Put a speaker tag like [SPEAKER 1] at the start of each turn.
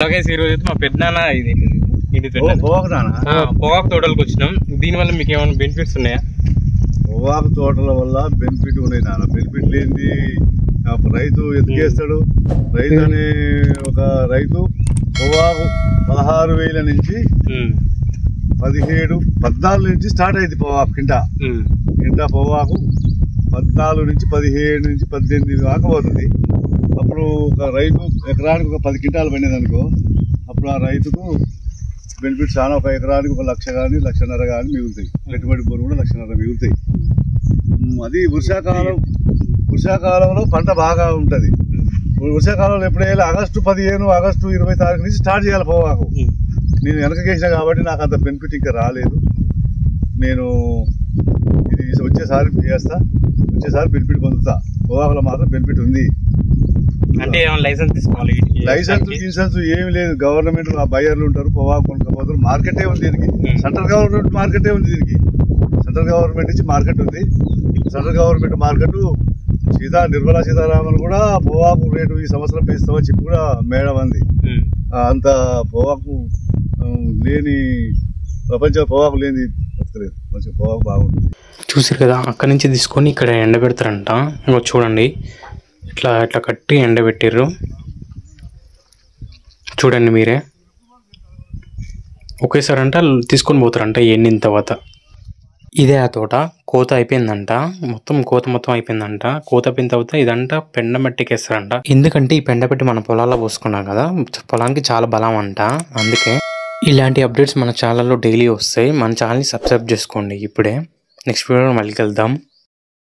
[SPEAKER 1] ఈ రోజు అయితే మా పెద్దనాన్న ఇది పొగాకు తోటలకు వచ్చినాం. దీనివల్ల మీకు ఏమైనా బెనిఫిట్స్ ఉన్నాయా?
[SPEAKER 2] పొగాకు తోటల వల్ల బెనిఫిట్ ఉన్నాయి నాన్న. బెనిఫిట్ లేనిది రైతు ఎదిగేస్తాడు. రైతు అనే ఒక రైతు పొగాకు 16,000 నుంచి 14 నుంచి స్టార్ట్ అయింది పొగాకు కింటా పొగాకు 14 నుంచి 17 నుంచి 18 దాకా పోతుంది. అప్పుడు ఒక రైతు ఎకరానికి ఒక 10 క్వింటాలు పండేది అనుకో, అప్పుడు ఆ రైతుకు బెనిఫిట్ చాలా. ఒక ఎకరానికి 1 లక్ష కానీ 1,50,000 కానీ మిగులుతాయి. పెట్టుబడి బోరు కూడా 1,50,000 మిగులుతాయి. అది వర్షాకాలంలో పంట బాగా ఉంటుంది. వర్షాకాలంలో ఎప్పుడైనా ఆగస్టు 15 ఆగస్టు 20 తారీఖు నుంచి స్టార్ట్ చేయాలి పొగాకు. నేను వెనకకేసిన కాబట్టి నాకు అంత బెనిఫిట్ ఇంకా రాలేదు. నేను ఇది వచ్చేసారి చేస్తా, వచ్చేసారి బెనిఫిట్ పొందుతా. పొగాకులో మాత్రం బెనిఫిట్ ఉంది.
[SPEAKER 1] అంటే లైసెన్స్ తీసుకోవాలి?
[SPEAKER 2] లైసెన్స్ ఏమి లేదు. గవర్నమెంట్ బయర్లు ఉంటారు, పొగాకు కొనుక్కపోతారు. మార్కెటే ఉంది దీనికి. సెంట్రల్ గవర్నమెంట్ మార్కెటే ఉంది దీనికి. సెంట్రల్ గవర్నమెంట్ నుంచి మార్కెట్ ఉంది. Central government market Nirmala Sitharaman కూడా పొగాకు రేటు ఈ సంవత్సరం పెంచుతామని చెప్పి కూడా మేడం అంది. అంత పొగాకు లేని ప్రపంచం పొగాకు లేని బతకలేదు. మంచిగా పొగాకు బాగుంటుంది.
[SPEAKER 1] చూసారు కదా, అక్కడి నుంచి తీసుకొని ఇక్కడ ఎండబెడతారంట. ఇంకో చూడండి, ఇట్లా ఇట్లా కట్టి ఎండబెట్టారు. చూడండి మీరే. ఒకేసారి అంట తీసుకొని పోతారంట ఎండిన తర్వాత. ఇదే ఆ తోట కోత అయిపోయిందంట. కోత అయిపోయిందంట. కోత అయిపోయిన తర్వాత ఇదంట పెండమట్టికి వేస్తారంట. ఎందుకంటే ఈ పెండపెట్టి మన పొలాల్లో పోసుకున్నాం కదా, పొలానికి చాలా బలం అంట. అందుకే ఇలాంటి అప్డేట్స్ మన ఛానల్లో డైలీ వస్తాయి. మన ఛానల్ని సబ్స్క్రైబ్ చేసుకోండి ఇప్పుడే. నెక్స్ట్ వీడియోలో మళ్ళీ కలుద్దాం.